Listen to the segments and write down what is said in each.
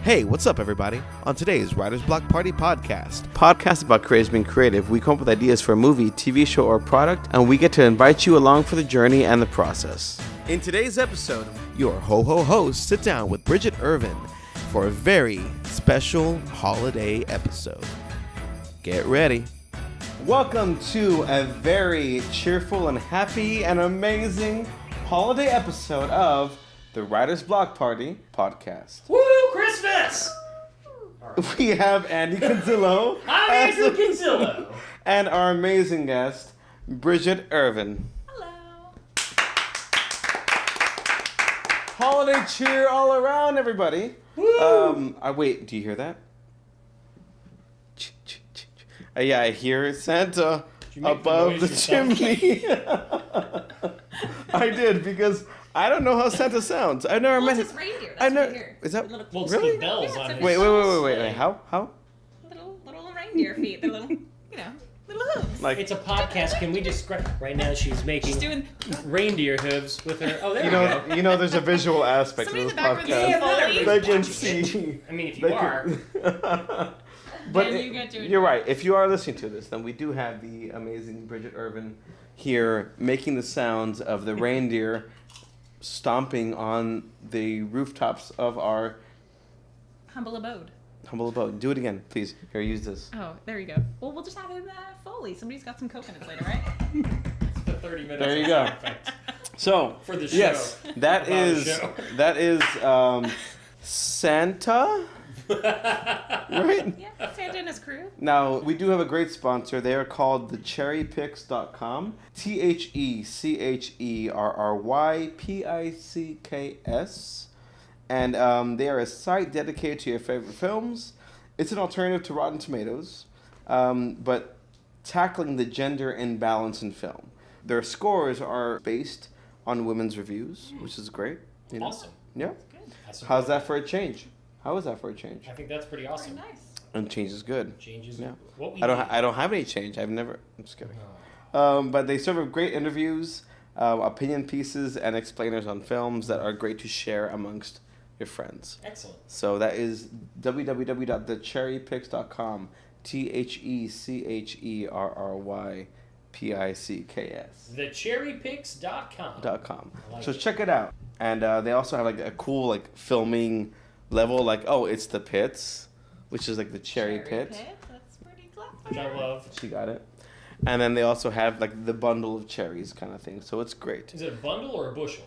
Hey, what's up, everybody? On today's Writer's Block Party podcast about creators being creative, we come up with ideas for a movie, TV show, or product, and we get to invite you along for the journey and the process. In today's episode, your host sit down with Bridget Ervin for a very special holiday episode. Get ready. Welcome to a very cheerful and happy and amazing holiday episode of the Writer's Block Party podcast. Woo, Christmas! We have Andy Canzillo. I'm Andrew Canzillo. And our amazing guest, Bridget Ervin. Hello. Holiday cheer all around, everybody. Woo! Wait, do you hear that? Yeah, I hear Santa above the chimney. I did, because I don't know how Santa sounds. I've never met it's reindeer. That's what I hear. Is that Well, it's really? the bells Yeah, on it's it. Wait. How? Little reindeer feet. They're little, little hooves. Like, It's a podcast. Can we describe? Right now, she's making She's doing. reindeer hooves with her. Oh, there we go. you know, there's a visual aspect Somebody to in this the background podcast. is Foley. They can Watching see. I mean, if you are. But Then you get to you're right. If you are listening to this, then we do have the amazing Bridget Ervin here making the sounds of the reindeer stomping on the rooftops of our humble abode. humble abode. Do it again, please. Here, use this. Oh, there you go. Well, we'll just have him Foley. Somebody's got some coconuts later, right? It's the 30 minutes. There you go. Perfect. So, For the show. yes, that About the is show. Santa, right? Yeah, Santa and his crew. Now, we do have a great sponsor. They are called thecherrypicks.com. TheCherryPicks. And they are a site dedicated to your favorite films. It's an alternative to Rotten Tomatoes, but tackling the gender imbalance in film. Their scores are based on women's reviews, which is great. You know? Awesome. Yeah. Good. How's that for a change? How is that for a change? I think that's pretty Very awesome. nice. And change is good. Changes. Yeah. What we I don't have any change. I'm just kidding. But they serve great interviews, opinion pieces, and explainers on films that are great to share amongst your friends. Excellent. So that is www.thecherrypicks.com. TheCherryPicks. Thecherrypicks.com. Like So it. check it out. And they also have like a cool filming level, it's the pits, which is like the cherry pit. That's pretty clever. Which I love. She got it. And then they also have the bundle of cherries kind of thing. So it's great. Is it a bundle or a bushel?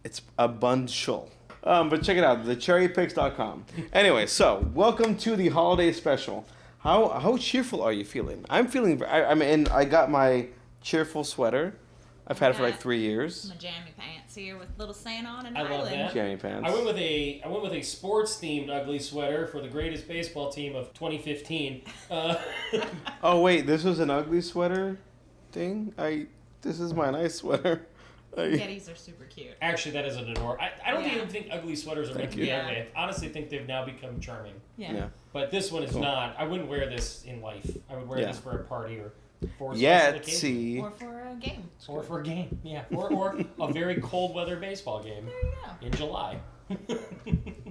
It's a bundle. But check it out, thecherrypicks.com. Anyway, so welcome to the holiday special. How cheerful are you feeling? I'm feeling. I got my cheerful sweater. I've had it for 3 years. My jammy pants here with little Santa on and I love that. Jammy pants. I went with a sports themed ugly sweater for the greatest baseball team of 2015. Oh wait, this was an ugly sweater thing. This is my nice sweater. Yetis are super cute. Actually, that is an adorable. I don't Yeah. even think ugly sweaters are meant to you. be Yeah. ugly. I honestly think they've now become charming. Yeah. But this one is Cool. not. I wouldn't wear this in life. I would wear Yeah. this for a party or for a special occasion. See. Or for a game. Or for a game. Yeah. Or a very cold weather baseball game There you go. in July.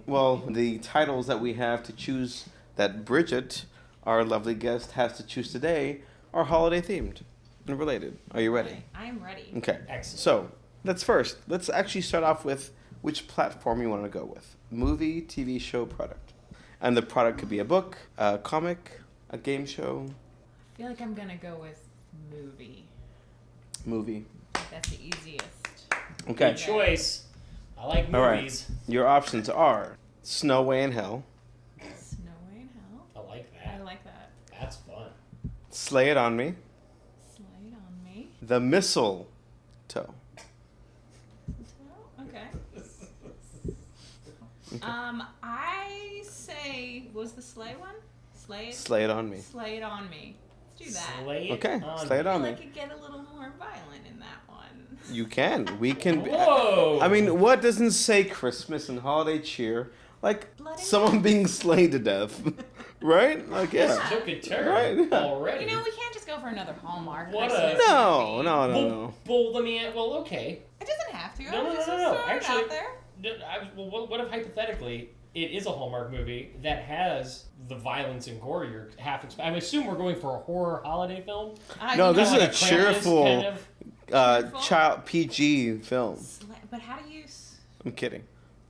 Well, the titles that we have to choose, that Bridget, our lovely guest, has to choose today, are holiday themed and related. Are you ready? I'm ready. Okay. Excellent. So, let's actually start off with which platform you want to go with. Movie, TV show, product. And the product could be a book, a comic, a game show, I feel like I'm gonna go with movie. That's the easiest. Okay. Good choice. I like All right. movies. Your options are Snow Way in Hell, Snow Way in Hell. I like I that. like that. That's fun. Slay It On Me, Slide on me. The Mistletoe. Oh, okay. I say, what was the sleigh one? Slay it. Slay It On Me. Slay it on me. Let's do that. Slay it Okay, on slay it me. I on feel me. like it get a little more violent in that one. You can. We can. Whoa! I mean, what doesn't say Christmas and holiday cheer like Blood and someone guts. being slain to death, right? Like This yeah. took a turn Right. already. You know, we can't just go for another Hallmark What a- Christmas No, movie. no, Well, no. well, let me. Well, okay. It doesn't have to. No, no, Just no, no. throw it Actually- out there. Well, what if hypothetically it is a Hallmark movie that has the violence and gore you're half expecting. I assume we're going for a horror holiday film. No, this is Like a Krampus cheerful, kind of. child PG film. But how do you... I'm kidding.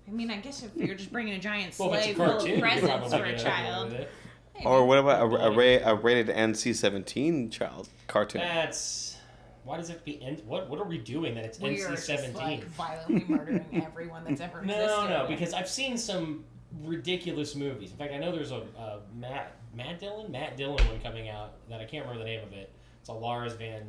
I mean, I guess if you're just bringing a giant Well, if sleigh it's a full cartoon, of you presents probably for get a away child. with it. Maybe. Or what about a rated NC-17 child cartoon? That's... Why does it have to be... What are we doing that it's We are NC-17? just, like, violently murdering everyone that's ever existed. No, because I've seen some ridiculous movies. In fact, I know there's a Matt Dillon one coming out that I can't remember the name of it. It's a Lars Van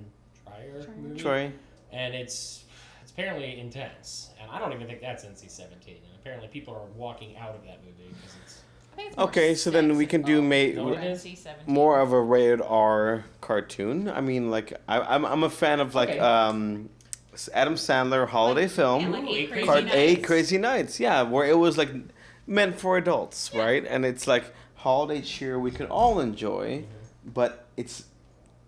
Trier movie. Troy. And it's apparently intense. And I don't even think that's NC-17. And apparently people are walking out of that movie because it's... I think it's more Okay, so then we can do NC-17. more of a rated R cartoon. I mean, like I'm a fan of like Okay. Adam Sandler holiday film, And like Ooh, Eight Crazy Nights. Yeah, where it was like meant for adults, right? And it's like holiday cheer we can all enjoy, but it's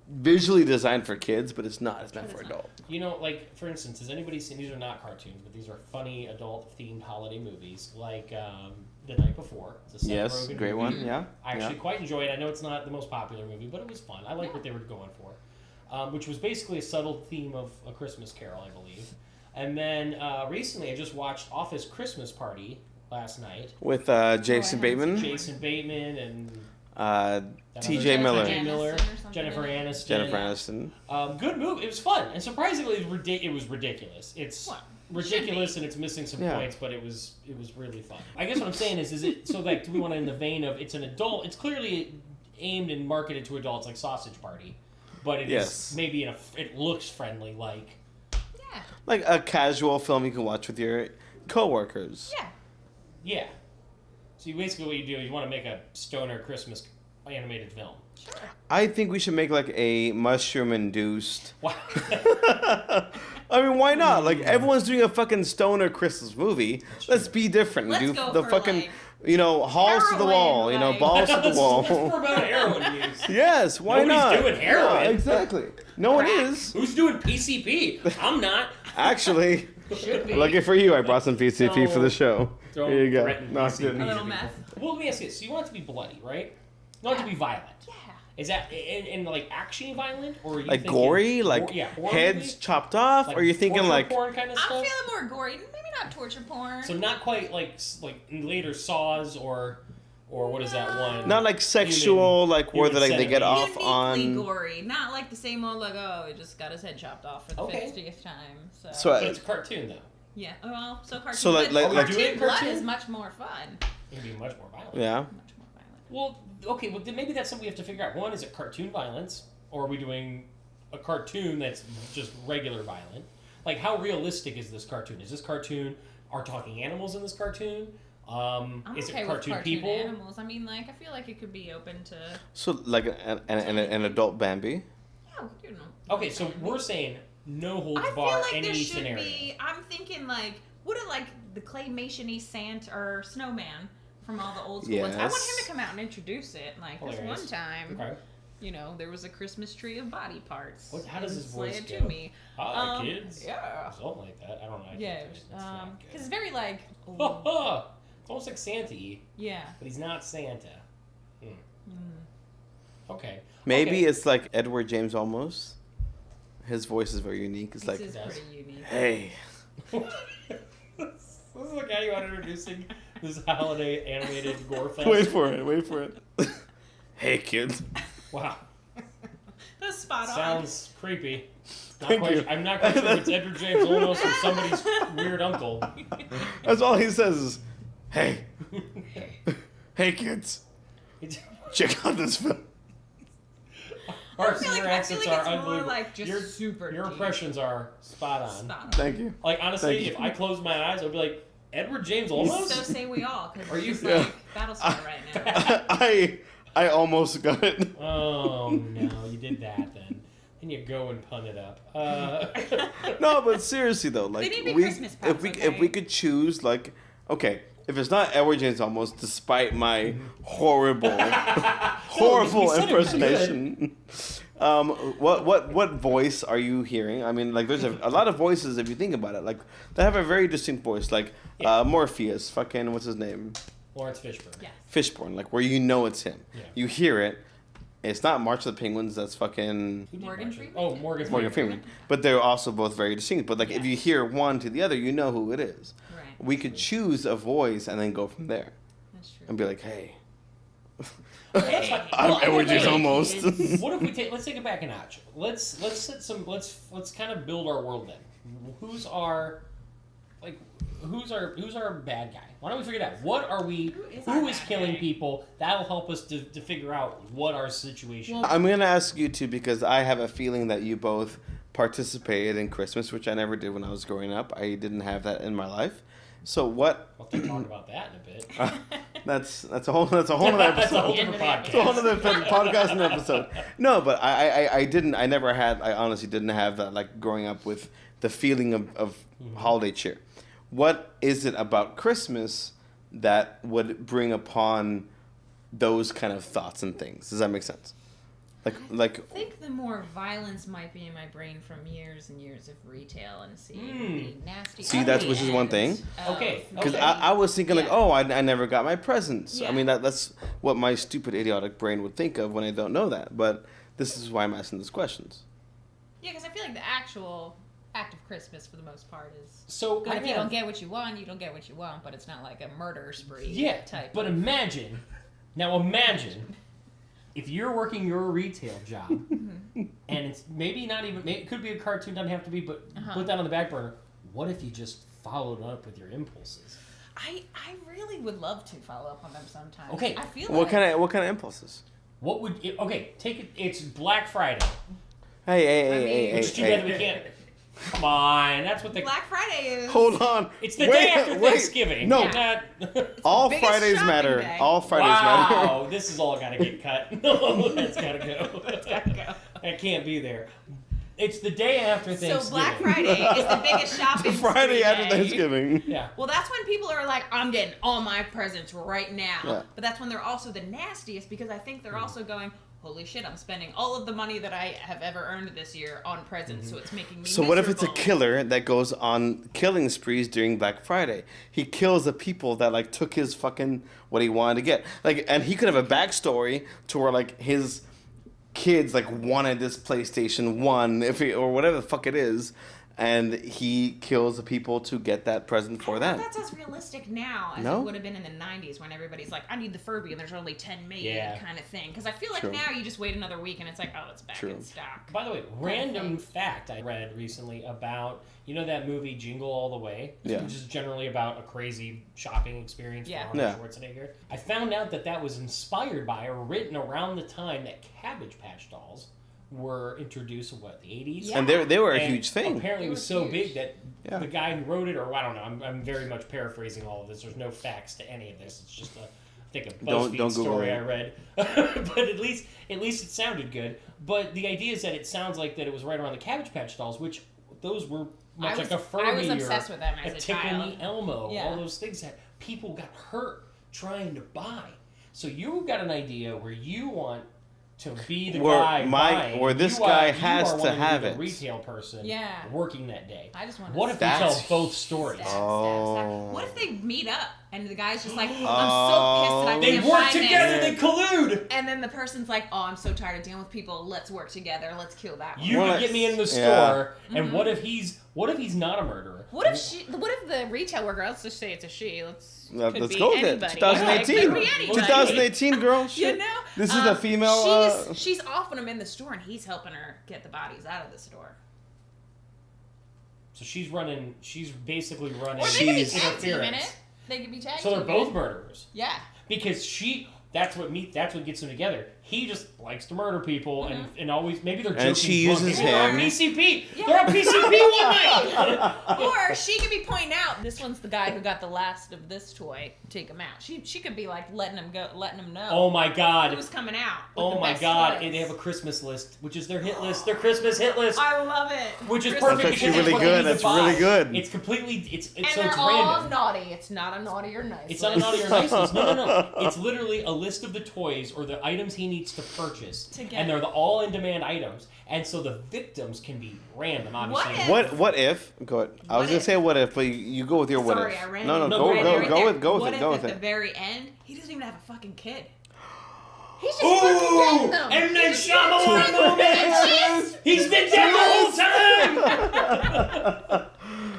visually designed for kids, but it's not. It's meant for adults. You know, like, for instance, has anybody seen... These are not cartoons, but these are funny adult-themed holiday movies, like The Night Before. It's a Seth Yes, Rogen great movie. one. Yeah. I actually quite enjoyed it. I know it's not the most popular movie, but it was fun. I like what they were going for, which was basically a subtle theme of A Christmas Carol, I believe. And then recently I just watched Office Christmas Party last night. With Jason Bateman, Jason Bateman and... T.J. Miller, Jennifer Aniston. Jennifer Aniston. Good movie. It was fun, and surprisingly, it was ridiculous. It's ridiculous, and it's missing some points, but it was really fun. I guess what I'm saying is it so like do we want to in the vein of it's an adult? It's clearly aimed and marketed to adults, like Sausage Party, but it is maybe it looks friendly, like a casual film you can watch with your coworkers. Yeah. So basically what you do is you want to make a stoner Christmas animated film. Sure. I think we should make like a mushroom-induced. Wow. I mean, why not? Like everyone's doing a fucking stoner Christmas movie. Let's be different. Let's do go the for, fucking, like, halls to the wall. heroin, Balls to the Let's wall. promote heroin use. Yes, why Nobody's not? doing heroin. Yeah, exactly. No one is. Who's doing PCP? I'm not. Actually, Should be. lucky for you, I brought some PCP for the show. Don't Here you go. threaten No, I'm PCP. kidding. A little meth. Well, let me ask you this. So you want it to be bloody, right? You want it to be violent. Yeah. Is that in like action violent, or are you Like thinking gory, like horror heads movie? chopped off, or are you thinking torture like porn kind of I'm stuff? feeling more gory. Maybe not torture porn. So not quite like later Saws or what is that one? not like sexual, like where human they get centipede. off Uniquely on. gory, not like the same old like he just got his head chopped off for the Okay. 50th time. So But it's a cartoon though. yeah, well, so cartoon. So, like- but like- cartoon Doing blood cartoon? is much more fun. It can be much more violent. Yeah. Much more violent. Well, okay. Well, then maybe that's something we have to figure out. One, is it cartoon violence, or are we doing a cartoon that's just regular violent? Like, how realistic is this cartoon? Is this cartoon? Are talking animals in this cartoon? I'm Is okay it with cartoon cartoon people? animals. I mean, like, I feel like it could be open to. So like an adult Bambi. Yeah, Okay, so we're saying no holds I feel bar like any there should scenario. be. I'm thinking like, would it like the claymation-y Santa or Snowman from all the old school ones? I want him Yes. to come out and introduce it. Like this Hilarious. one time, Okay. there was a Christmas tree of body parts. How does his voice Slay it go? to me? Hi, kids. Yeah. Something like that. I don't know. Yeah, because it's very like. It's almost like Santa-y, Yeah. but he's not Santa. Okay. Maybe Okay. it's like Edward James Olmos. His voice is very unique. It's like, This is pretty unique. hey. This is the guy you are introducing this holiday animated gore fest. Wait for it. Hey, kids. Wow. That's spot on. Sounds creepy. Thank you. I'm not quite sure if it's Edward James Olmos or somebody's weird uncle. That's all he says is, hey. Hey, kids. Check out this film. Our I feel like accents it's are more unbelievable. like just super Your deep. impressions are spot on. Spot on. Thank you. Like, honestly, Thank if you. I close my eyes, I'd be like, Edward James Olmos? So say we all, because Are it's you- just like Battlestar right now. I almost got it. Oh, no, you did that then. And you go and pun it up. No, but seriously though, like They need to be Christmas puns, if we okay? could choose, like, okay, if it's not Edward James Olmos, despite my horrible we said it was impersonation, what voice are you hearing? I mean, like, there's a lot of voices if you think about it. Like, they have a very distinct voice. Like Morpheus, fucking what's his name? Lawrence Fishburne. Yes. Fishburne, like where you know it's him. Yeah. You hear it. It's not March of the Penguins. That's fucking Morgan Freeman? Oh, Morgan Freeman. But they're also both very distinct. But like if you hear one to the other, you know who it is. Right. We could choose a voice and then go from there. That's true. And be like, hey. Hey. I'm Edward's almost. What if we let's take it back a notch. Let's kind of build our world then. Who's our bad guy? Why don't we figure it out? What are we? Who is killing people? That'll help us to figure out what our situation is. I'm gonna ask you two because I have a feeling that you both participated in Christmas, which I never did when I was growing up. I didn't have that in my life. So what? We'll have to talk about that in a bit. That's a whole other episode. That's a whole different podcast. It's a whole other podcast and episode. No, but I never had. I honestly didn't have that, like growing up with the feeling of holiday cheer. What is it about Christmas that would bring upon those kind of thoughts and things? Does that make sense? Like. I think the more violence might be in my brain from years and years of retail and seeing the nasty. See, that's which is one thing. Okay. Because I was thinking like, Yeah. I never got my presents. Yeah. I mean, that's what my stupid, idiotic brain would think of when I don't know that. But this is why I'm asking these questions. Yeah, because I feel like the actual act of Christmas, for the most part, is So good. If you don't get what you want, you don't get what you want. But it's not like a murder spree type. But imagine if you're working your retail job, and it's maybe not even, it could be a cartoon, doesn't have to be, but put that on the back burner. What if you just followed up with your impulses? I really would love to follow up on them sometimes. Okay. I feel What kind of impulses? What would take it? It's Black Friday. Hey. It's too bad that we can't. Come on, that's what the Black Friday is. Hold on. It's the day after Thanksgiving. No. Not, All biggest Fridays shopping matter. day. All Fridays matter. wow, this is all gotta get cut. No, that's gotta go. That's gotta go. That can't be there. It's the day after Thanksgiving. So Black Friday is the biggest shopping The Friday spree after day. Thanksgiving. Yeah. Well, that's when people are like, I'm getting all my presents right now. Yeah. But that's when they're also the nastiest because I think they're also going, holy shit, I'm spending all of the money that I have ever earned this year on presents, so it's making me So what if it's a miserable. killer that goes on killing sprees during Black Friday? He kills the people that like took his fucking what he wanted to get. Like, and he could have a backstory to where like his kids like wanted this PlayStation 1 or whatever the fuck it is, and he kills the people to get that present for I them. don't know if that's as realistic now as No? it would have been in the 90s when everybody's like, I need the Furby and there's only 10 made kind of thing. Because I feel like True. now you just wait another week and it's like, oh, it's back True. in stock. By the way, random fact I read recently about, you know that movie Jingle All the Way? Yeah. Which is generally about a crazy shopping experience for Arnold Yeah. Schwarzenegger. I found out that was inspired by or written around the time that Cabbage Patch Dolls were introduced in, what, the 80s? Yeah. And they were a And huge thing. Apparently it was so big that Yeah. the guy who wrote it, or I don't know, I'm very much paraphrasing all of this. There's no facts to any of this. It's just I think a Don't BuzzFeed Google story it. I read. But at least it sounded good. But the idea is that it sounds like that it was right around the Cabbage Patch Dolls, which those were much like a Furby I was or obsessed with them a as a Tickle child. Me Elmo. Yeah. All those things that people got hurt trying to buy. So you've got an idea where you want to be the guy buying. Where this You guy are has wanting to be have the it. retail person Yeah. working that day. I just want What if we That's tell both stories? Oh. What if they meet up and the guy's just like, I'm so Oh. pissed that I They can't work find together, this. they collude! And then the person's like, oh, I'm so tired of dealing with people. Let's work together. Let's kill that one. You Well, could get me in the yeah. store, and what if he's not a murderer? What if the retail worker, let's just say it's a she, Let's be go with it. anybody. 2018. Could be anybody. 2018, girl. You Shit. know? This is a female. She's offing him in the store, and he's helping her get the bodies out of the store. So she's basically running Or they could be She's tag team in interference. it. They could be tag So they're team both in it. murderers. Yeah. Because that's what gets them together. He just likes to murder people and always, maybe they're joking. And she uses Maybe they're on him. PCP. Yeah. They're on PCP one night. Or she could be pointing out, this one's the guy who got the last of this toy. Take him out. She could be like letting him know. Oh my God. Who's coming out? with Oh the my best God. toys. And they have a Christmas list, which is their hit list. Their Christmas hit list. I love it. Which is Christmas perfect That's because actually it's really what good. they need That's to buy. really good. It's completely, it's And so they're it's all random. naughty. It's not a naughty or nice. It's not a naughty or nice list. No. It's literally a list of the toys or the items he needs to purchase, get and they're the all in demand items, and so the victims can be random. Obviously, What if? Go ahead. I was gonna say what if, but you go with your what if. I ran No, it. go with What it. if Go at with the it. very end, he doesn't even have a fucking kid? He's just fucking getting them. M. Night Shyamalan moment. He's been dead the whole time.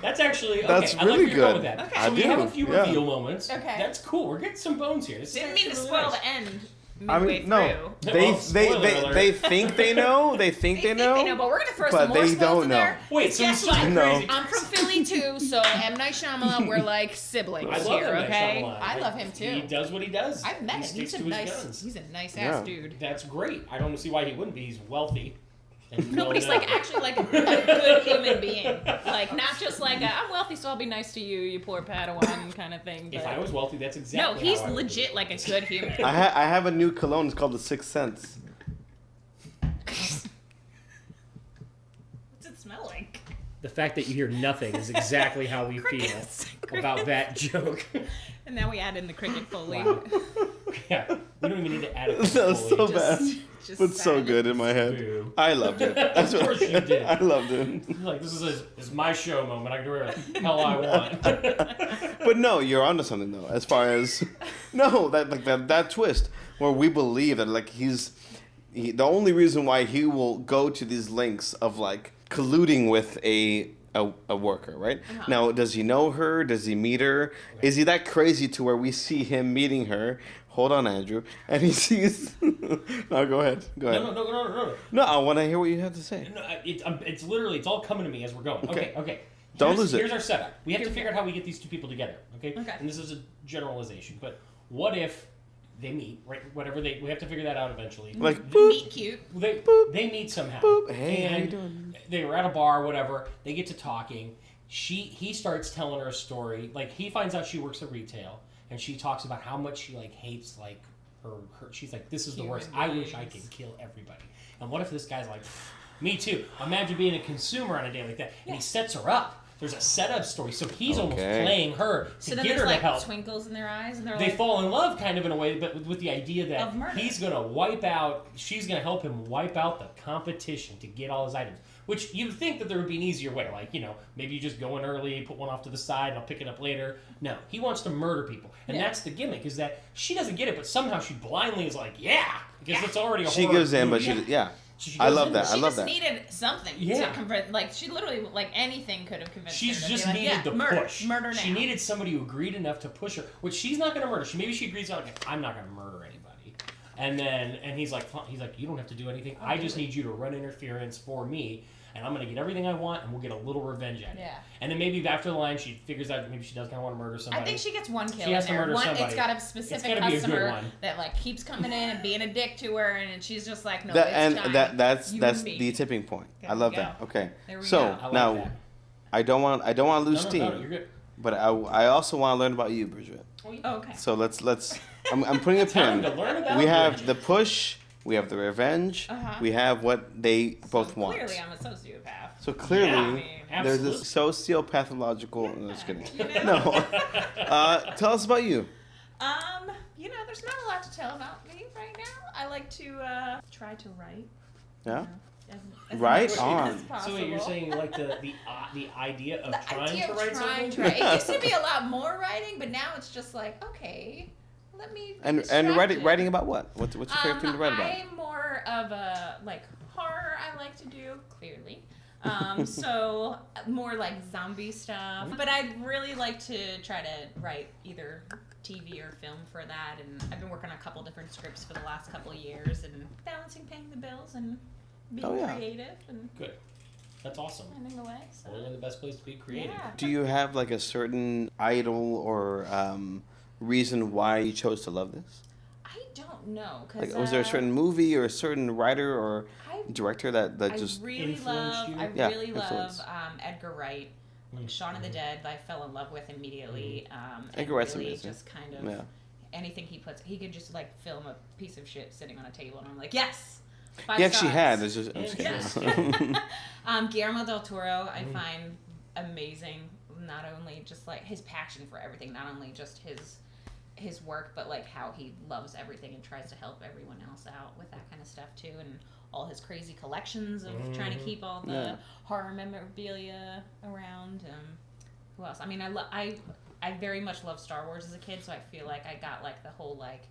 That's actually okay. That's I really like where you're going good. with that. Okay. So we I have do, a few yeah. reveal moments. Okay. That's cool. We're getting some bones here. This is Didn't mean to actually spoil really the nice. end I midway mean, no. through. Well, spoiler alert. They think they know. They think they know. But we're gonna throw but some more they spoils don't in know. there. Wait, so Guess it's just what? No. crazy. I'm from Philly too, so M. Night Shyamalan, we're like siblings I love here, M. Night okay? Shyamalan. I love him too. He does what he does. I've met he him. Sticks He's a to his nice, guns. he's a nice Yeah. ass dude. That's great. I don't see why he wouldn't be. He's wealthy. And No, but he's well like known. actually like a good human being. Like not just like I'm wealthy, so I'll be nice to you, you poor Padawan kind of thing. If but- I was wealthy, that's exactly. no, he's how I would legit be. like a good human. I have a new cologne. It's called the Sixth Sense. What's it smell like? The fact that you hear nothing is exactly how we feel about that joke. And now we add in the cricket foley. Wow. Yeah, we don't even need to add it. That was so bad, Just but so silent. good in my head. Boo. I loved it. That's Of course you did. I loved it. You're like, this is my show moment. I can do whatever the hell I want. But no, you're onto something though. As far as that twist where we believe that like the only reason why he will go to these lengths of like colluding with a worker, right? Uh-huh. Now, does he know her? Does he meet her? Is he that crazy to where we see him meeting her? Hold on, Andrew. And he sees. No, go ahead. No. No, I want to hear what you have to say. No, it's literally, it's all coming to me as we're going. Okay. Don't lose it. Here's our setup. We have to figure out how we get these two people together, okay? Okay. And this is a generalization, but what if they meet, right? Whatever we have to figure that out eventually. Like, The boop, meet cute. They meet somehow. boop. Hey, how you and doing? they were at a bar, whatever. They get to talking. He starts telling her a story. Like he finds out she works at retail, and she talks about how much she like hates like her. She's like, this is the worst. I wish I could kill everybody. And what if this guy's like, me too? Imagine being a consumer on a day like that, and he sets her up. There's a setup story, so he's almost Okay. playing her So to then get there's her to like help. twinkles in their eyes, and they're They like, fall in love kind of in a way, but with the idea Of that murder. he's going to wipe out, she's going to help him wipe out the competition to get all his items. Which you'd think that there would be an easier way. Like, maybe you just go in early, put one off to the side, and I'll pick it up later. No, he wants to murder people. And Yeah. that's the gimmick, is that she doesn't get it, but somehow she blindly is like, yeah! Because it's already a She horror gives in, but movie. yeah. So she I goes love in that. with I she love just that. needed something Yeah. to convert. Like she literally, like anything could have convinced She's her. just to be like, needed yeah, the murder, push. Murder now. She needed somebody who agreed enough to push her, which she's not going to murder. Maybe she agrees on, okay, I'm not going to murder anybody. And he's like, you don't have to do anything. I just need you to run interference for me, and I'm going to get everything I want, and we'll get a little revenge at it. Yeah. And then maybe after the line, she figures out maybe she does kind of want to murder somebody. I think she gets one kill She has in to there. murder One, somebody. it's got a It's specific gotta be a good customer one. that like keeps coming in and being a dick to her, and she's just like, no, That, it's and time. that's You that's and me. the tipping point. There I love we that. go. Okay. There we So go. I like now that. I don't want to lose steam, No, you're good. but I also want to learn about you, Bridget. Oh, okay. So let's I'm putting a Time pin. to learn about We have Bridget. the push. We have the revenge. Uh-huh. We have what they both So want. Clearly, I'm a sociopath. So clearly, Yeah, I mean, there's absolutely. this sociopathological. No, just kidding. You know? No. Tell us about you. There's not a lot to tell about me right now. I like to try to write. Yeah. As Right much on. as possible. So wait, you're saying like the idea of the trying idea to of write trying something? to write. It used to be a lot more writing, but now it's just like, okay, let me. And writing about what? What's your favorite thing to write about? I'm more of a horror. I like to do clearly. So more like zombie stuff. But I'd really like to try to write either TV or film for that. And I've been working on a couple different scripts for the last couple of years and balancing paying the bills and being Oh, yeah. creative and Good. That's awesome. finding a way. So. Well, you're in the best place to be creative. Yeah. Do you have like a certain idol or reason why you chose to love this? I don't know. Cause, Like, was there a certain movie or a certain writer or I director that just really influenced love. you? I Yeah, really love influence. Edgar Wright. Mm. Shaun of the Dead, I fell in love with immediately. And Edgar Wright's really amazing. just kind of Yeah. anything he puts, he could just film a piece of shit sitting on a table, and I'm like, yes. 5 He actually stars. had. It's just, I'm just Yes. kidding. Guillermo del Toro, I find amazing. Not only just like his passion for everything, not only just his his work, but like how he loves everything and tries to help everyone else out with that kind of stuff too, and all his crazy collections of trying to keep all the horror memorabilia around. Who else? I mean, I very much loved Star Wars as a kid, so I feel like I got like the whole like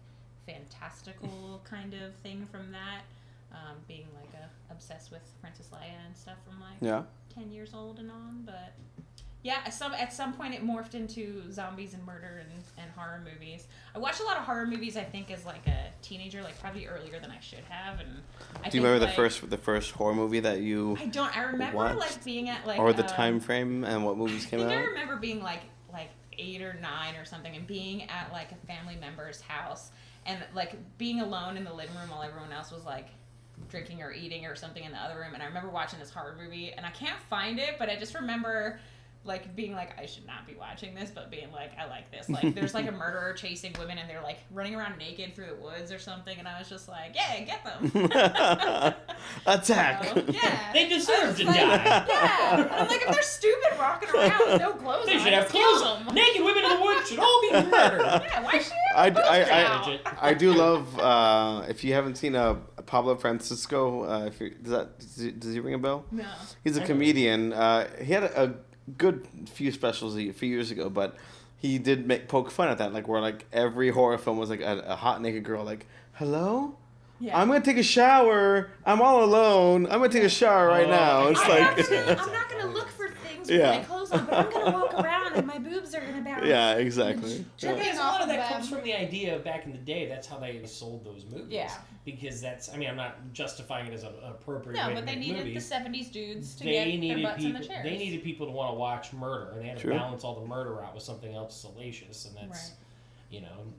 fantastical kind of thing from that. Being like obsessed with Princess Leia and stuff from like 10 years old and on, but yeah, at some point it morphed into zombies and murder and horror movies. I watched a lot of horror movies, I think, as like a teenager, like probably earlier than I should have. And do you remember the first horror movie that you? I don't. I remember watched? Like being at like or the time frame and what movies came out. I remember being like 8 or 9 or something, and being at like a family member's house and like being alone in the living room while everyone else was like drinking or eating or something in the other room. And I remember watching this horror movie, and I can't find it, but I just remember like being like, I should not be watching this, but being like, I like this. Like there's like a murderer chasing women and they're like running around naked through the woods or something, and I was just like, yeah, get them. Attack. So, yeah. They deserve to like, die. Yeah. And I'm like, if they're stupid rocking around with no clothes They on, should have just kill clothes. them. Naked women in the woods should all be murdered. Yeah, why should you have clothes on? I do love if you haven't seen Pablo Francisco, does he ring a bell? No. He's a comedian. He had a good few specials a few years ago, but he did poke fun at that, like where like every horror film was like a hot naked girl like, hello? Yeah. I'm gonna take a shower. I'm all alone. I'm gonna take a shower right now. It's I'm not gonna look for things with my clothes on, but I'm gonna walk around and my boobs are gonna bounce. Yeah, exactly. Because a lot of that comes from the idea of back in the day. That's how they sold those movies. Yeah. Because that's, I mean, I'm not justifying it as an appropriate way No, to but they make needed movies. the 70s dudes to get their butts in the chairs. They needed people to want to watch murder, and they had to True. balance all the murder out with something else salacious, and that's,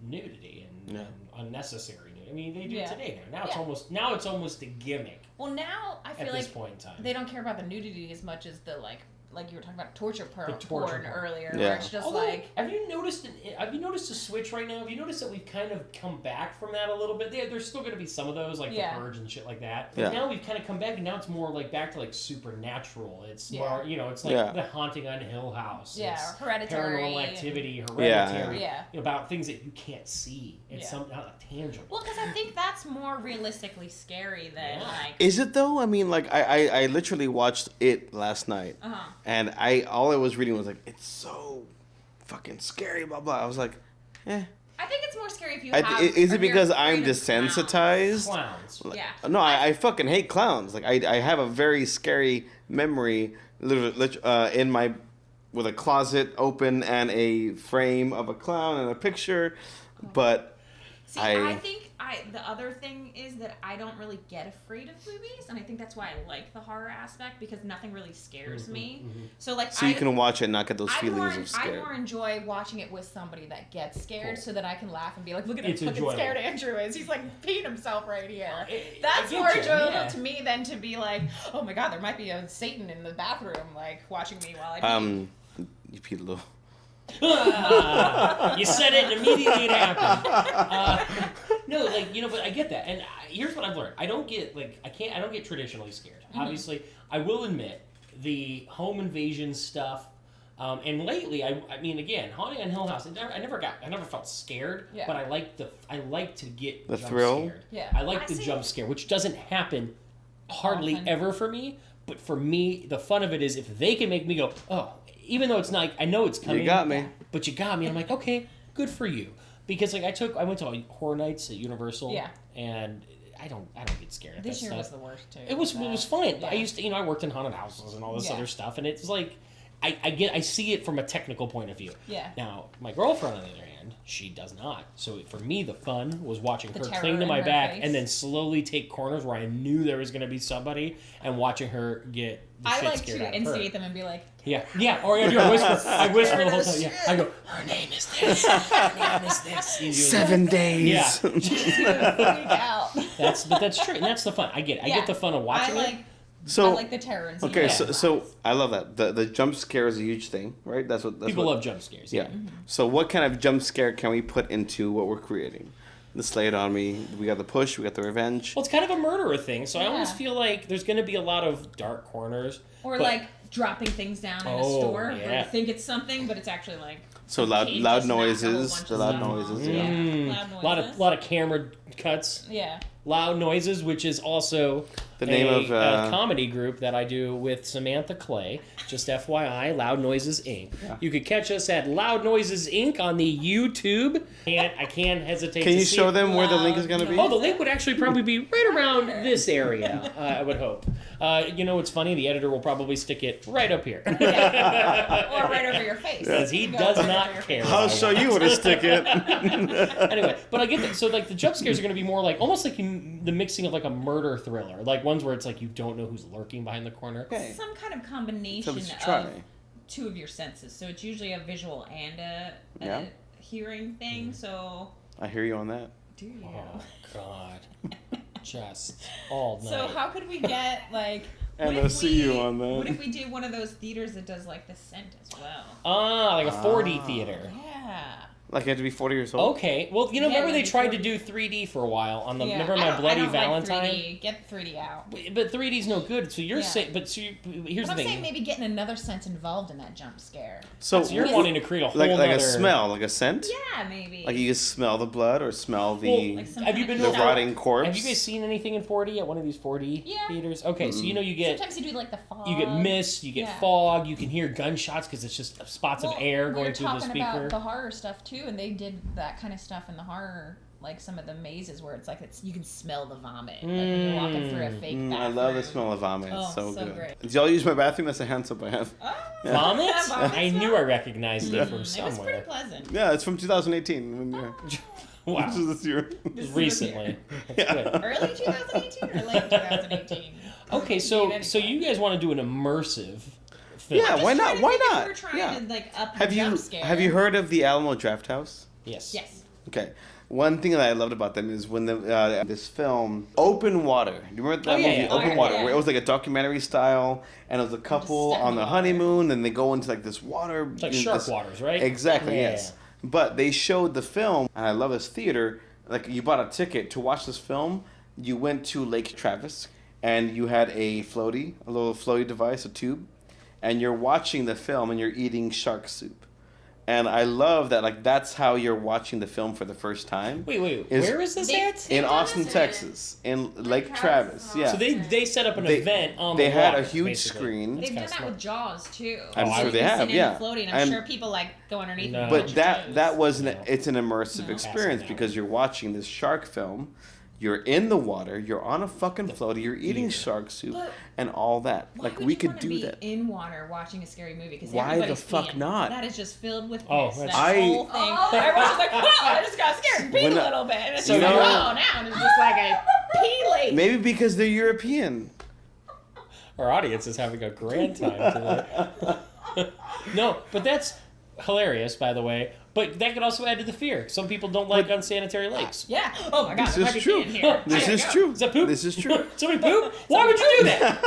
nudity and unnecessary nudity. I mean, they do it today now. Now it's almost a gimmick. Well, now I feel at like this point in time. they don't care about the nudity as much as the like you were talking about torture porn porn. earlier, Yeah. where it's just Although, like. have you noticed a switch right now? Have you noticed that we've kind of come back from that a little bit? There's still going to be some of those, like The Purge and shit like that. But now we've kind of come back, and now it's more like back to like supernatural. It's more, it's like The Haunting on Hill House. Yeah, it's Hereditary. Paranormal Activity, Hereditary. Yeah. About things that you can't see. It's not tangible. Well, because I think that's more realistically scary than like. Is it though? I mean, like I literally watched it last night, and all I was reading was like, it's so fucking scary, blah blah. I was like, eh. I think it's more scary if you have. Is it because you're I'm afraid of desensitized? Clowns. Yeah. No, I fucking hate clowns. Like I have a very scary memory, in my with a closet open and a frame of a clown and a picture, but See, I think the other thing is that I don't really get afraid of movies, and I think that's why I like the horror aspect, because nothing really scares me. So like, you can watch it and not get those feelings of I scare. more enjoy watching it with somebody that gets scared, so that I can laugh and be like, look at It's how fucking enjoyable. scared Andrew is. He's like peeing himself right here. I That's get more you, enjoyable to me than to be like, oh my god, there might be a Satan in the bathroom, like watching me while I pee. You peed a little. You said it and immediately it happened. No, but I get that. And here's what I've learned. I don't get traditionally scared. Obviously, I will admit the home invasion stuff. And lately, I mean, again, Haunting on Hill House. I never felt scared, but I like to get the jump thrill. Scared. Yeah, I like the jump scare, which doesn't happen hardly ever for me. But for me, the fun of it is if they can make me go, oh, even though it's not, I know it's coming. You got me. But you got me. I'm like, okay, good for you. Because like I went to horror nights at Universal, and I don't get scared at This that year stuff. was the worst too. It was fun. Yeah. I used to, I worked in haunted houses and all this other stuff, and it's like I see it from a technical point of view. Yeah. Now my girlfriend, on the other hand, she does not. So for me, the fun was watching her terror cling to in my her back face. and then slowly take corners where I knew there was going to be somebody, and watching her get the I shit like scared to out of her. instigate them and be like, Yeah. Or I do. I whisper the whole time. Yeah. I go, her name is this. Her name is this. 7 days. Yeah. freak out. That's true, and that's the fun. I get it. I get the fun of watching it. So I like the terror and okay, Yeah. so I love that. The jump scare is a huge thing, right? That's People love jump scares. Yeah. So what kind of jump scare can we put into what we're creating? Let's lay it on me. We got the push. We got the revenge. Well, it's kind of a murderer thing, so I almost Yeah. feel like there's going to be a lot of dark corners. Or like dropping things down in a store where yeah. you think it's something, but it's actually like So loud noises. The loud noises. Yeah. Loud noises. lot of camera cuts. Yeah. Loud Noises, which is also The name of a comedy group that I do with Samantha Clay. Just FYI, Loud Noises Inc. Yeah. You could catch us at Loud Noises Inc. on the YouTube. I can't hesitate. Can you show them where the link is going to be? Oh, the link would actually probably be right around this area. I would hope. You know what's funny? The editor will probably stick it right up here. Yeah. Or right over your face. Because he does not care. I'll show you where to stick it. Anyway, but I get that. So like the jump scares are going to be more like almost like the mixing of like a murder thriller, like ones where it's like you don't know who's lurking behind the corner. Okay. Some kind of combination of two of your senses. So it's usually a visual and a hearing thing. So I hear you on that. do you? Oh God, just all night. So how could we get like? And I'll see you on that. What if we do one of those theaters that does like the scent as well? Like a 4D theater. Yeah. Like you have to be 40 years old? Okay. Well, you know, remember they tried to do 3D for a while on the Never My Bloody Valentine? Like 3D. Get 3D out. But 3D's no good. So you're saying, here's the thing. I'm saying maybe getting another sense involved in that jump scare. So you're wanting to create a whole like a smell, like a scent? Yeah, maybe. Like you just smell the blood or smell the have you been the rotting corpse? Have you guys seen anything in 4D at one of these 4D theaters? Okay, so you know you get sometimes you do like the fog. You get mist, you get fog, you can hear gunshots because it's just spots of air going through the speaker. We're talking about the horror stuff too, and they did that kind of stuff in the horror, like some of the mazes where it's like you can smell the vomit like when you're walking through a fake bathroom. I love the smell of vomit. Oh, it's so good. Great. Did y'all use my bathroom? That's a hand soap I have. Vomit? I knew I recognized it from somewhere. It was pretty pleasant. Yeah, it's from 2018. Wow. Which is this year. Recently. Early 2018 or late 2018? Okay, so you guys want to do an immersive film. Yeah, why not? Why not? We're trying to like up have you heard of the Alamo Draft House? Yes. Okay. One thing that I loved about them is when this film Open Water. Do you remember that movie Open Water? Where it was like a documentary style, and it was a couple on the honeymoon, and they go into like this water. It's like shark waters, right? Exactly. Yes. But they showed the film, and I love this theater. Like you bought a ticket to watch this film. You went to Lake Travis, and you had a little floaty device, a tube, and you're watching the film, and you're eating shark soup. And I love that, like, that's how you're watching the film for the first time. Wait, where is this at? In Austin, Texas, in Lake Travis. Yeah. So they set up an event on the water. They had a huge screen. They've done that with Jaws too. I'm sure they have. Yeah. Floating. I'm sure people like go underneath. No. But that wasn't. It's an immersive experience because you're watching this shark film. You're in the water. You're on a fucking floaty. You're eating shark soup and all that. Like we could do that. In water watching a scary movie because why the fuck not? That is just filled with piss. Oh, that whole thing. Everyone's just like, "Whoa!" I just got scared and peed a little bit. And it's just like, "Oh, now it's just like a pee lake." Maybe because they're European. Our audience is having a grand time tonight. No, but that's hilarious, by the way. But that could also add to the fear. Some people don't like unsanitary lakes. Yeah. Oh my God. This is true. This is true. Is that poop? This is true. Somebody poop? Why would you do that?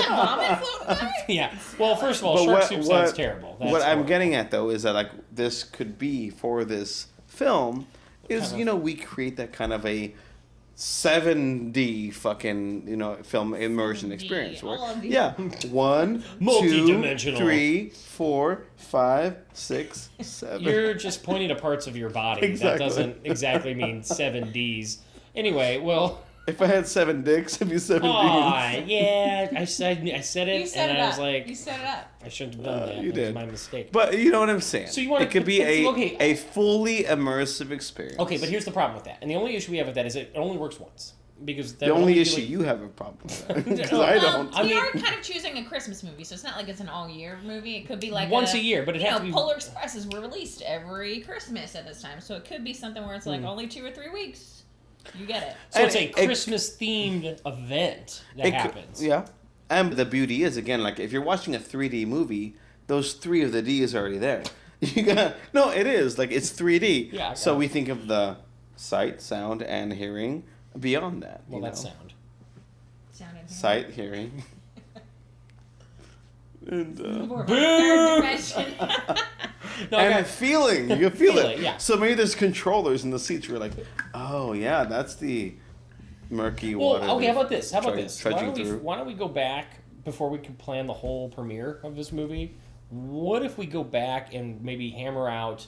Vomit floating by? Yeah. Well, first of all, shark soup sounds terrible. That's what I'm horrible. getting at though is that like this could be for this film is we create that kind of a 7D fucking film immersion experience. Where, 1, 2, 3, 4, 5, 6, 7. You're just pointing to parts of your body. Exactly. That doesn't exactly mean 7 Ds. Anyway, well. If I had 7 dicks, it'd be 7 Ds. Yeah, I said it, and I was like, you set it up. I shouldn't have done that. You did. It was my mistake. But you know what I'm saying. So you want it could be a fully immersive experience. Okay, but here's the problem with that, and the only issue we have with that is it only works once. Because the only issue you have a problem with that because I don't. We are kind of choosing a Christmas movie, so it's not like it's an all-year movie. It could be like once a year, but it has to be. Polar Expresses were released every Christmas at this time, so it could be something where it's like only 2 or 3 weeks. You get it. So it's a Christmas-themed event that happens. Yeah, and the beauty is again, like if you're watching a 3D movie, those 3 of the D's are already there. No, it is like it's 3D. Yeah. So we think of the sight, sound, and hearing. Beyond that, well, that's sound. Sound and hearing. Sight, hearing. And boom! And feeling, you can feel it. Yeah. So maybe there's controllers in the seats. You're like, oh yeah, that's the murky water. Okay, how about this? Why Why don't we go back before we can plan the whole premiere of this movie, what if we go back and maybe hammer out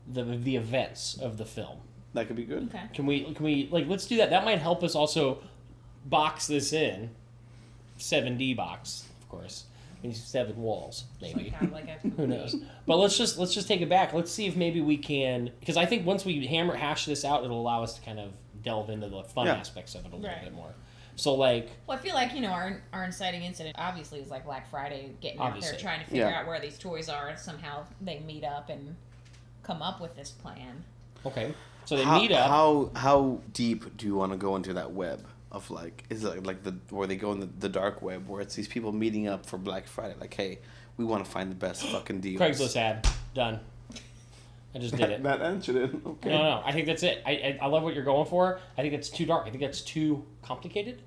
the events of the film? That could be good. Okay. Can we like, let's do that. That might help us also box this in. 7D box, of course. I mean, 7 walls, maybe. Who knows? But let's just take it back. Let's see if maybe we can, because I think once we hash this out, it'll allow us to kind of delve into the fun aspects of it a little bit more. So like, well, I feel like, you know, our inciting incident obviously is like Black Friday, getting out there trying to figure out where these toys are, and somehow they meet up and come up with this plan. Okay, so they meet up. How deep do you want to go into that web of like, is it like where they go in the dark web where it's these people meeting up for Black Friday? Like, hey, we want to find the best fucking deals. Craigslist ad done. I just did it. That answered it. Okay. No. I think that's it. I love what you're going for. I think it's too dark. I think that's too complicated.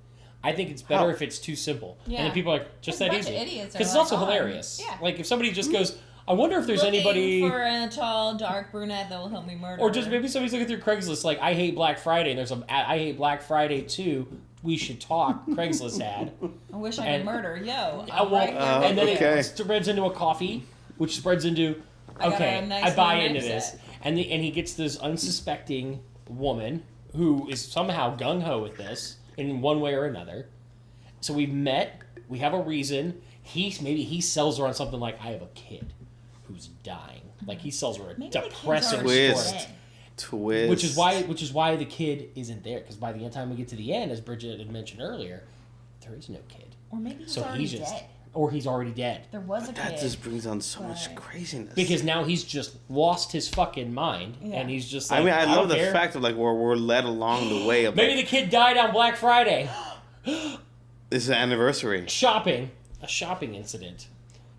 I think it's better if it's too simple. Yeah. And then people are like, just that easy. Because it's also hilarious. Yeah. Like if somebody just goes, I wonder if there's anybody for a tall, dark brunette that will help me murder. Or just maybe somebody's looking through Craigslist like, I hate Black Friday, and there's I hate Black Friday too. We should talk Craigslist ad. I wish I could murder. Yo. And then it spreads into a coffee, which spreads into, I buy into this. And he gets this unsuspecting woman who is somehow gung-ho with this in one way or another. So we've met. We have a reason. Maybe he sells her on something like, I have a kid who's dying. Like he sells her a depressing story. Twist. Which is why the kid isn't there. Because by the time we get to the end, as Bridget had mentioned earlier, there is no kid. Or maybe he's already dead. Or he's already dead. There was a kid. That just brings on so much craziness. Because now he's just lost his fucking mind, and he's just like, I love the fact of like we're led along the way of maybe the kid died on Black Friday. This is an anniversary. A shopping incident.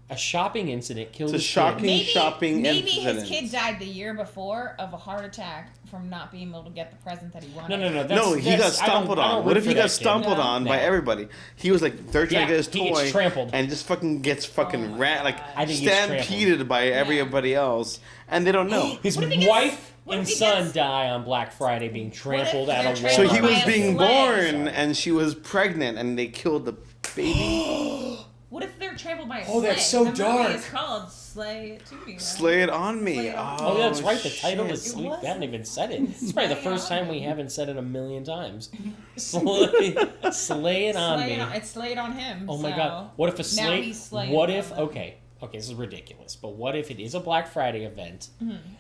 A shopping incident killed his kid. Shopping incident. Maybe his kid died the year before of a heart attack from not being able to get the present that he wanted. No, he got stumbled on. What if he got stumbled on by everybody? He was like, they're trying to get his toy. He gets trampled. And just fucking gets stampeded by everybody else. And they don't know. His wife and son die on Black Friday being trampled at a Walmart. So he was being born and she was pregnant and they killed the baby. What if they're trampled by a sleigh? Oh, that's so dark. It's called Slay It To Me, right? Slay It On Me. Oh, yeah, that's right. The title is Sleep. We haven't even said it. It's probably the first time we haven't said it 1,000,000 times. Slay It On Me. It's slayed on him. Oh, my God. What if a slay? Now he's slayed. Okay, this is ridiculous. But what if it is a Black Friday event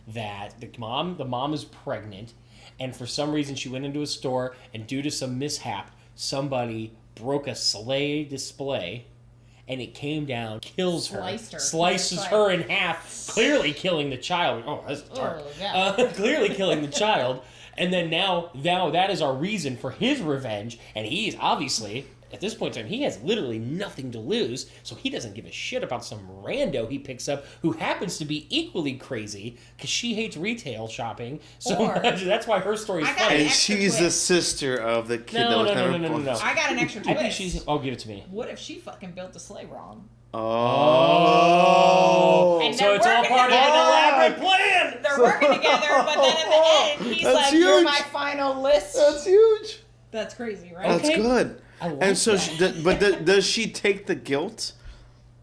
that the mom is pregnant, and for some reason she went into a store, and due to some mishap, somebody broke a sleigh display, and it came down, kills her, slices her in half, clearly killing the child. Oh, that's dark. Clearly killing the child. And then now that is our reason for his revenge. And he's obviously, at this point in time, he has literally nothing to lose. So he doesn't give a shit about some rando he picks up who happens to be equally crazy because she hates retail shopping. So that's why her story's funny. And she's the sister of the kid that was never born. No. I got an extra twist. I think give it to me. What if she fucking built the sleigh wrong? Oh. And so it's all part of an elaborate plan. They're working together, but then at the end, he's like, huge. You're my final list. That's huge. That's crazy, right? That's good. I like and so, does she take the guilt?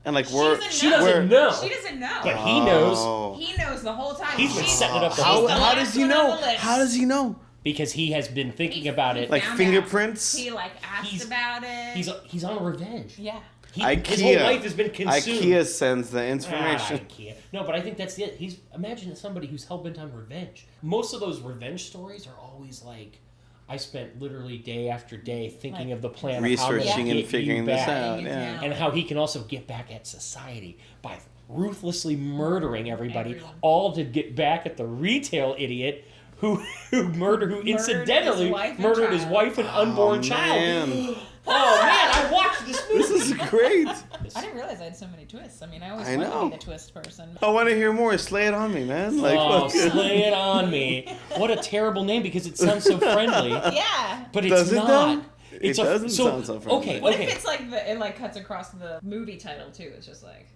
And like, she doesn't know. She doesn't know. But he knows. He knows the whole time. He's been setting it up the whole time. How does he know? How does he know? Because he has been thinking about it. Like fingerprints? He asked about it. He's on revenge. Yeah. His whole life has been consumed. IKEA sends the information. IKEA. No, but I think that's it. Imagine somebody who's hell-bent on revenge. Most of those revenge stories are always like, I spent literally day after day thinking of the plan, researching and figuring this out, and how he can also get back at society by ruthlessly murdering everybody, all to get back at the retail idiot who incidentally murdered his wife and unborn child. Oh man, I watched this movie. This is great. I didn't realize I had so many twists. I mean, I always wanted to be the twist person. I want to hear more. Slay It On Me, man. Slay It On Me. What a terrible name because it sounds so friendly. Yeah. But it's not. It doesn't sound so friendly. What if it's like it cuts across the movie title too? It's just like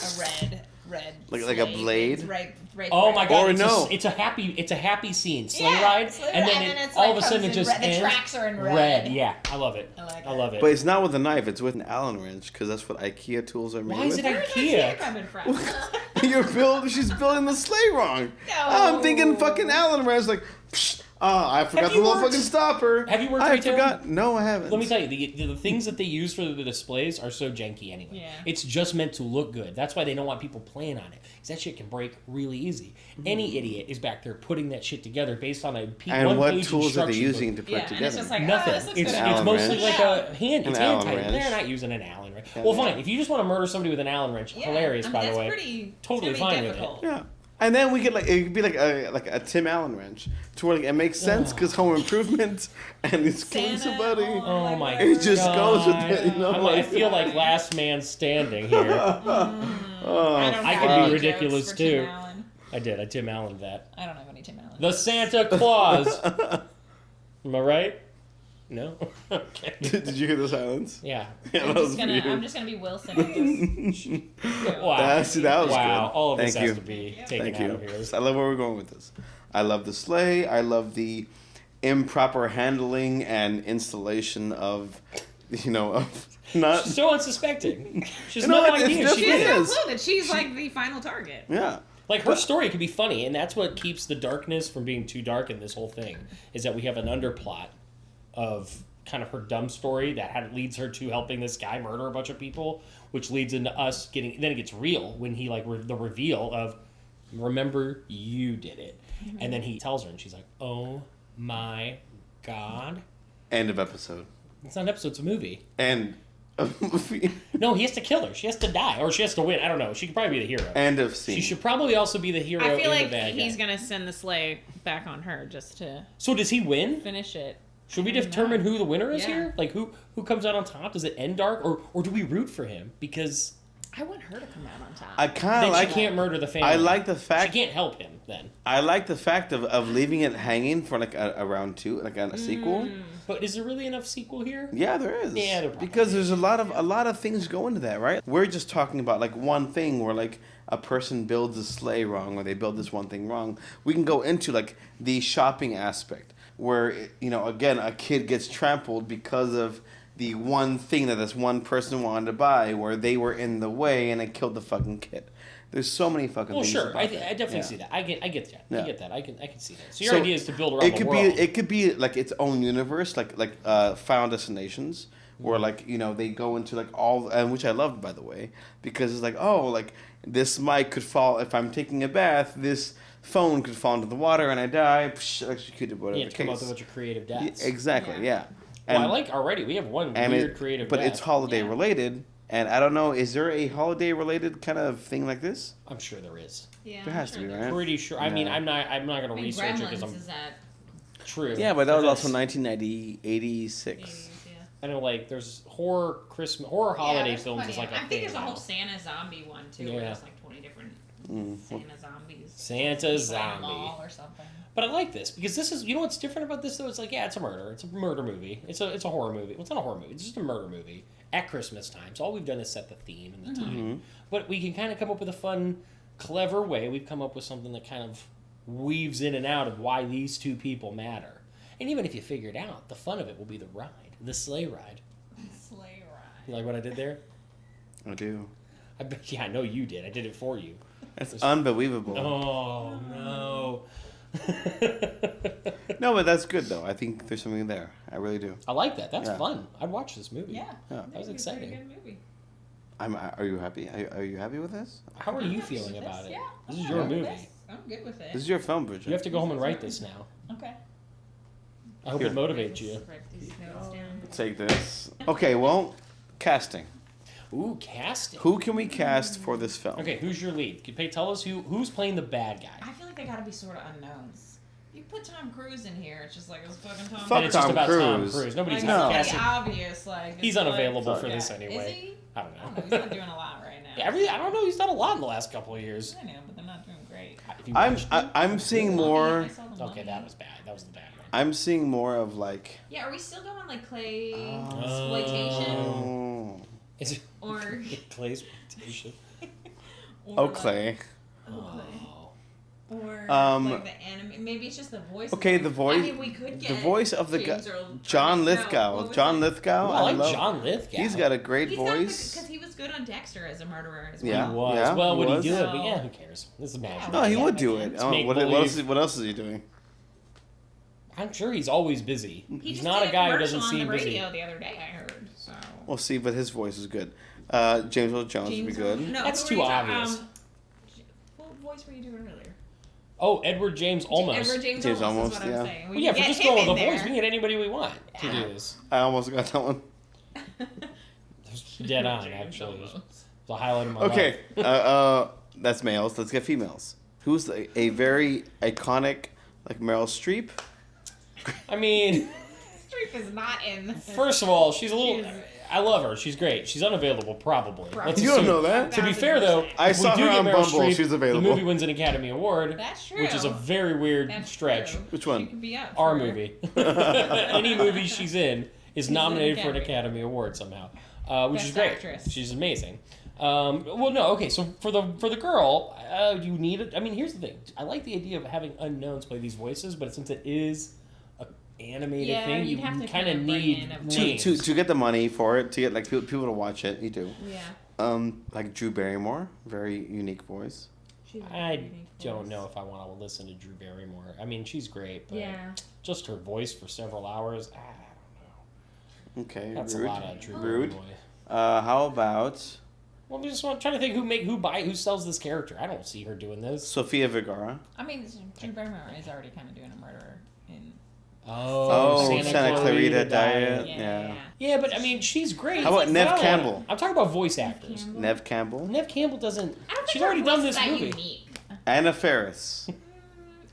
a red like a blade? Right. Oh my god! Or it's no. It's a happy scene. Sleigh ride, and then it's all like of a sudden comes it in just red. ends. The tracks are in red. Red. Yeah, I love it. I love it. But it's not with a knife. It's with an Allen wrench because that's what IKEA tools are made Why is with. it Where's IKEA? IKEA coming from? She's building the sleigh wrong. No. I'm thinking fucking Allen wrench. Like, psh, I forgot the you little worked- fucking stopper. Have you worked I retail? forgot. No, I haven't. Let me tell you, the things that they use for the displays are so janky anyway. Yeah. It's just meant to look good. That's why they don't want people playing on it. Because that shit can break really easy. Any idiot is back there putting that shit together based on a And what one-page tools are they instruction using book. to put And together? it's just like, Nothing. this looks It's good. Allen mostly wrench. like a hand. It's An hand Allen tight. wrench. They're not using an Allen wrench. Yeah. Well, fine. If you just want to murder somebody with an Allen wrench, Yeah, hilarious, I mean, by the that's way. pretty, Totally it's gonna be fine with it. difficult. Yeah. And then we get it could be like a Tim Allen wrench to where it makes sense because Home Improvement and it's killing Santa, somebody. Oh my It just God. goes with it, you know. I feel like last man standing here. I could got be any ridiculous, jokes for too. Tim Allen. I did. I Tim Allen that. I don't have any Tim Allen. The Santa Claus. Am I right? No? Okay. Did you hear the silence? Yeah. Yeah, I'm that was just gonna be Wilson. And just, Wow. that was wow. good. All of this Thank has you. to be taken Thank out you. of here. I love where we're going with this. I love the sleigh. I love the improper handling and installation of not. She's so unsuspecting. She has No, no it's idea different. she It did. is. that she's like the final target. Yeah. Like, her story could be funny, and that's what keeps the darkness from being too dark in this whole thing, is that we have an underplot of kind of her dumb story that leads her to helping this guy murder a bunch of people, which leads into us getting... Then it gets real when he, the reveal of, remember, you did it. Mm-hmm. And then he tells her, and she's like, oh my God. End of episode. It's not an episode, it's a movie. End of movie. No, he has to kill her. She has to die, or she has to win. I don't know. She could probably be the hero. End of scene. She should probably also be the hero I feel and like the bad guy. he's gonna send the sleigh back on her just to So does he win? finish it. Should we determine who the winner is Yeah. here? Like, who comes out on top? Does it end dark, or do we root for him? Because I want her to come out on top. I kind then of like. she can't murder the family. I like the fact. She can't help him then. I like the fact of leaving it hanging for like a round two, like a sequel. But is there really enough sequel here? Yeah, there is. Yeah, there probably because there's a lot of things go into that, right? We're just talking about like one thing where like a person builds a sleigh wrong or they build this one thing wrong. We can go into like the shopping aspect where again a kid gets trampled because of the one thing that this one person wanted to buy where they were in the way and it killed the fucking kid. There's so many fucking things. Sure. about I that. definitely Yeah. see that. I get that. Yeah. I get that. I can see that. So your idea is to build around it the could world. it could be like its own universe, like Final Destinations, where like they go into like all, and which I loved, by the way, because it's like, oh, like this mic could fall if I'm taking a bath, this phone could fall into the water and I die, executed, whatever Yeah, the to come up case. with a bunch of creative Yeah, deaths. exactly, yeah. Well, I And, like already. We have one and weird creative but death. it's holiday Yeah. related, and I don't know, is there a holiday related kind of thing like this? I'm sure there is. Yeah, There has to be, right? Pretty sure. I mean, Yeah. I'm not going to research it because Gremlins I'm is that true. Yeah, but that was That's- also 1986. 80s, yeah. I know, like, there's horror holiday there's films plenty is like of- a I thing. think there's a now. whole Santa zombie one too, where Yeah. there's like 20 different Santa zombies. Santa People in a zombie. mall or something. But I like this because this is, what's different about this though? It's like, yeah, it's a murder. It's a murder movie. It's a horror movie. Well, it's not a horror movie. It's just a murder movie at Christmas time. So all we've done is set the theme and the time. But we can kind of come up with a fun, clever way. We've come up with something that kind of weaves in and out of why these two people matter. And even if you figure it out, the fun of it will be the ride, the sleigh ride. Sleigh ride. You like what I did there? I do. I know you did. I did it for you. It's unbelievable. Oh no. No, but that's good though. I think there's something there. I really do. I like that. That's Yeah. fun. I'd watch this movie. Yeah. Yeah. That was exciting. Good movie. Are you happy? Are you happy with this? How are you feeling about it? Yeah. This is I'm your good with movie. this. I'm good with it. This is your film, Bridget. You have to go home and write this now. Okay. I hope Here. it motivates you. Write these notes down. Take this. Okay, well, casting. Ooh, casting. Who can we cast for this film? Okay, who's your lead? Tell us who's playing the bad guy. I feel like they gotta be sort of unknowns. You put Tom Cruise in here, it's just like it's fucking Tom Fuck And Cruise. it's just Tom about Tom Cruise. Cruise. Nobody's Like, No. it's casting. pretty obvious. Like He's it's unavailable like, for yeah. this anyway. Is he? I don't I don't know. know. He's not doing a lot right now. I don't know. He's done a lot in the last couple of years. I know, but they're not doing great. If you I'm watched it- I'm seeing more. I saw the Okay, Mummy. that was bad. That was the bad one. I'm seeing more of like. Yeah, are we still going like clay Oh. exploitation Oh. Is it or clay exploitation? Or Clay. Or like the anime. Maybe it's just the voice. Okay, the voice. I mean, we could get the voice of the James guy, Earl John Jones. Lithgow. No, John what was Lithgow. I like love. John Lithgow. He's got a great He's voice. because he was good on Dexter as a murderer as well. Yeah. He was. Yeah, well, he would was. he do it? So- But yeah, who cares? This is magic. No, he Yeah, would do man. it. Let's make What believe. else is he doing? I'm sure he's always busy. He He's just not did a guy who commercial doesn't seem on the busy. radio the other day. I heard. So. We'll see, but his voice is good. James Earl Jones would be good. No, That's who too were you talking- obvious. What voice were you doing earlier? Oh, Edward James Olmos. Edward James James Olmos Olmos, is what yeah. I'm saying. Well, yeah, if we're can just get going him with the in voice, we there. can get anybody we want to Yeah. do this. I almost got that one. Dead on, James actually. Olmos. It's the highlight of my Okay, life. that's males. Let's get females. Who's a very iconic, like Meryl Streep? I mean, Streep is not in. first of all, she's a little. She's- I love her. She's great. She's unavailable, probably. Let's You don't assume. know that. To be fair, though, I if we saw do her get on Meryl Bumble. Streep, She's available. The movie wins an Academy Award, That's true. which is a very weird That's stretch. true. Which one? She could be up Our for- movie. Any movie she's in is nominated for an Academy. Academy Award somehow, which Best is great. actress. She's amazing. Well, no, okay. So for the girl, you need it. I mean, here's the thing. I like the idea of having unknowns play these voices, but since it is an animated Yeah, thing, you you'd have to kind kinda of bring need in a names. To get the money for it, to get like people to watch it, you do. Yeah. Like Drew Barrymore, very unique voice. She's a I unique don't voice. know if I want to listen to Drew Barrymore. I mean, she's great, but Yeah. just her voice for several hours, I don't Okay, know. That's rude. a lot of Drew Rude. Barrymore. How about Well, I'm just trying to think who sells this character. I don't see her doing this. Sofia Vergara? I mean, Drew Barrymore is already kind of doing a murderer in. Oh, Santa Clarita Diet. Yeah. Yeah, but I mean, she's great. How about Nev No, Campbell? I'm talking about voice actors. Campbell. Nev Campbell? Nev Campbell doesn't. I don't think She's her already done voice this is that movie. unique. Anna Faris.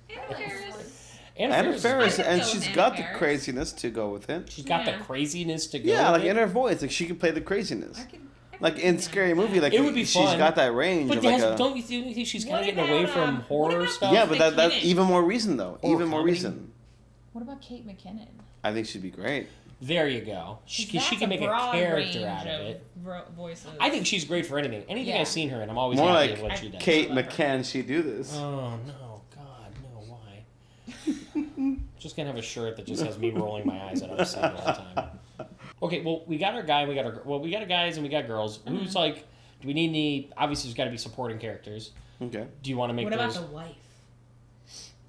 Anna Faris. Anna Faris, I could and go she's with Anna got the Faris. craziness to go with it. She's got Yeah. the craziness to go. Yeah, with like it. in her voice, like she can play the craziness. I could Like in Scary Movie, like It would be she's fun. got that range But of like a. don't you think she's kind What of getting away about, from what horror about- stuff? Yeah, but that's McKinnon. even more reason though. Or Even more comedy. reason. What about Kate McKinnon? I think she'd be great. There you go. She That's can make a broad character range out of it. Voices. I think she's great for anything. Anything Yeah. I've seen her in, I'm always More happy like with what she does. Kate I love her. McCann, she'd do this. Oh no, God, no! Why? Just gonna have a shirt that just has me rolling my eyes at our scene all the time. Okay, well, we got our guy, and we got our guys, and we got girls. Who's like? Do we need any? Obviously, there's got to be supporting characters. Okay. Do you want to make What about those? the wife?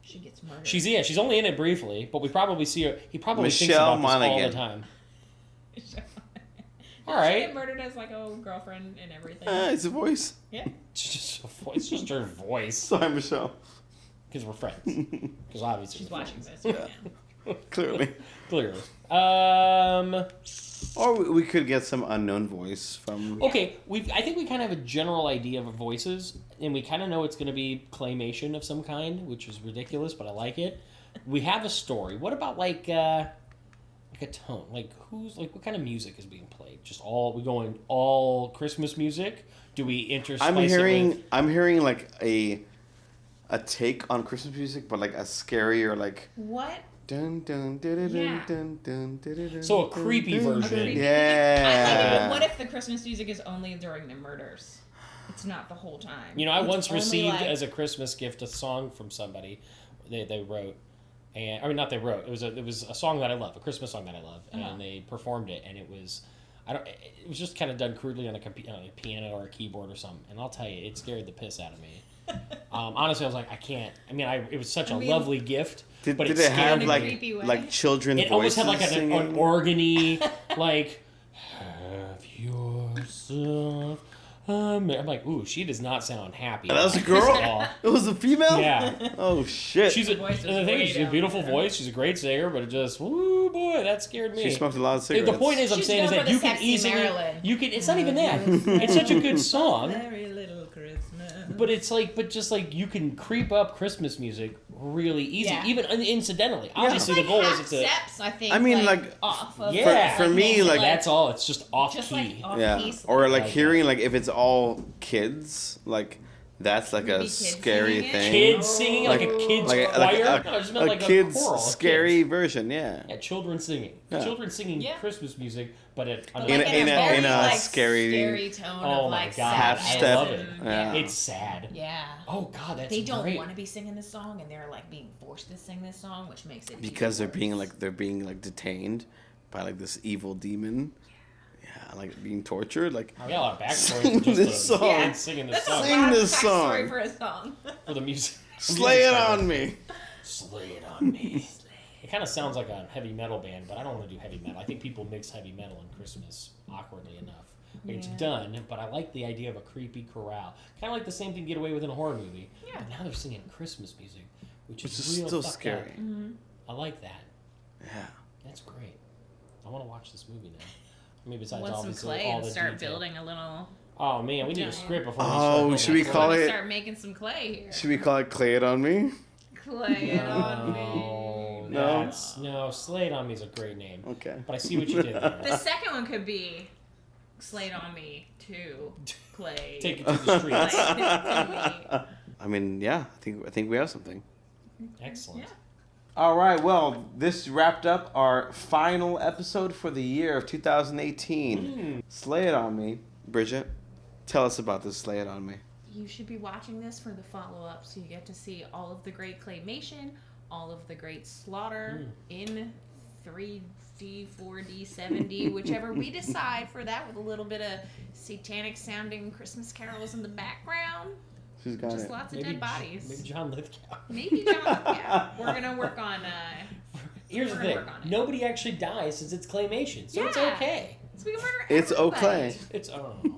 She gets murdered. She's only in it briefly, but we probably see her. He probably thinks Michelle about this all the Monaghan. time. All All She right. get murdered as like a girlfriend and everything. It's a voice. Yeah. It's just her voice. It's just her voice. Sorry, Michelle. Because we're friends. Because obviously She's we're watching friends. this right now. Clearly. Clearly. Or we could get some unknown voice from. Okay, I think we kind of have a general idea of voices, and we kind of know it's going to be claymation of some kind, which is ridiculous, but I like it. We have a story. What about like a tone? Like what kind of music is being played? We going all Christmas music? Do we interspice I'm it with... hearing like a take on Christmas music, but like a scarier like. What? Dun dun dun dun Yeah. dun dun dun dun. So a creepy version. creepy- Yeah. I like it, but what if the Christmas music is only during the murders? It's not the whole time. You know, I It's once only, received like- as a Christmas gift a song from somebody they wrote, and I mean not they wrote. It was a song that I love, a Christmas song that I love, and they performed it, and it was it was just kind of done crudely on a piano or a keyboard or something, and I'll tell you, it scared the piss out of me. Honestly, I was like, I can't. I mean, it was such a lovely gift. Did but it scared have me. creepy way. like children It almost voices had like an singing? organy, like have yourself. I'm like, ooh, she does not sound happy. That was a at girl? all. It was a female? Yeah. Oh shit. She's The voice is the thing way is, she's a down beautiful there. voice. She's a great singer, but it just, woo boy, that scared me. She smoked a lot of cigarettes. The point is, I'm She's saying is known that for you the can sexy easily, Marilyn. it's not even that. It's such a good song, Very little Christmas. but it's like, you can creep up Christmas music really easy, Yeah. even incidentally. Obviously, the goal is it's a, steps, I think. I mean, like, off of yeah. For me, like- that's all. It's just off just key. like off Yeah. piece. Or like Like hearing like if it's all kids, like That's like Maybe a kids scary singing it? thing. Kids singing like a kid's choir. No, I just meant a like kid's a choral. scary version, yeah. Yeah, children singing. Yeah. Children singing Yeah. Christmas music, but But In a- very, in a like, scary- tone Oh of my like God, half sadness step. love it. and- Yeah. it's sad. Yeah. Oh God, that's They don't great. want to be singing this song, and they're like being forced to sing this song, which makes it Because they're even worse. being detained by like this evil demon. Yeah, like being tortured. Like I got a lot of backstory Sing for just this the song. kids singing this That's song a Sing lot of this backstory song. for a song. for the music. slay it on me. Slay it on me. It kind of sounds like a heavy metal band, but I don't want to do heavy metal. I think people mix heavy metal and Christmas awkwardly enough. Like, it's Yeah. done, but I like the idea of a creepy chorale. Kind of like the same thing you get away with in a horror movie. Yeah. But now they're singing Christmas music, which Which is is real still fucked scary. up. Mm-hmm. I like that. Yeah. That's great. I want to watch this movie now. I mean, besides Want some obviously clay all and the start detail. building a little. Oh man, we need a Giant. script before we Oh, start building should we that call clay. it- Start making some clay here. Should we call it "Clay It on Me"? Clay it on No, me. No? no. Slay It on Me is a great name. Okay. But I see what you did there. The second one could be Slate on Me to Clay. Take it to the streets. Clay to I mean, yeah. I think we have something. Excellent. Yeah. All right. Well, this wrapped up our final episode for the year of 2018. Slay It on Me, Bridget. Tell us about this. Slay It on Me. You should be watching this for the follow-up, so you get to see all of the great claymation, all of the great slaughter in 3D, 4D, 7D, whichever we decide for that, with a little bit of satanic-sounding Christmas carols in the background. Who's got Just it? lots of dead bodies. Maybe John Lithgow. Maybe John. Yeah, we're gonna work on. Here's the we're gonna thing: work on it. nobody actually dies since it's claymation, so it's Yeah. okay. So we can murder It's everybody. okay. It's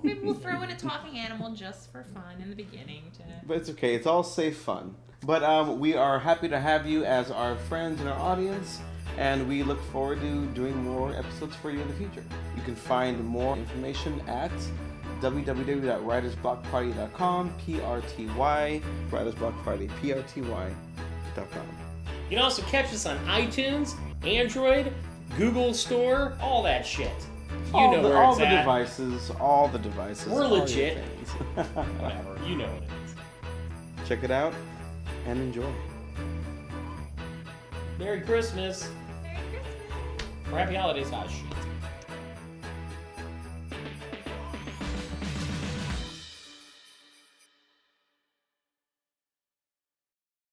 Maybe we'll throw in a talking animal just for fun in the beginning. But it's okay. It's all safe fun. But we are happy to have you as our friends and our audience, and we look forward to doing more episodes for you in the future. You can find more information at www.writersblockparty.com, PRTY, writersblockparty, PRTY.com. You can also catch us on iTunes, Android, Google Store, all that shit. You know where all it's the at. devices, all the devices. We're all your legit. things. Whatever. You know what it is. Check it out and enjoy. Merry Christmas. Merry Christmas. Or Happy Holidays, hot shit.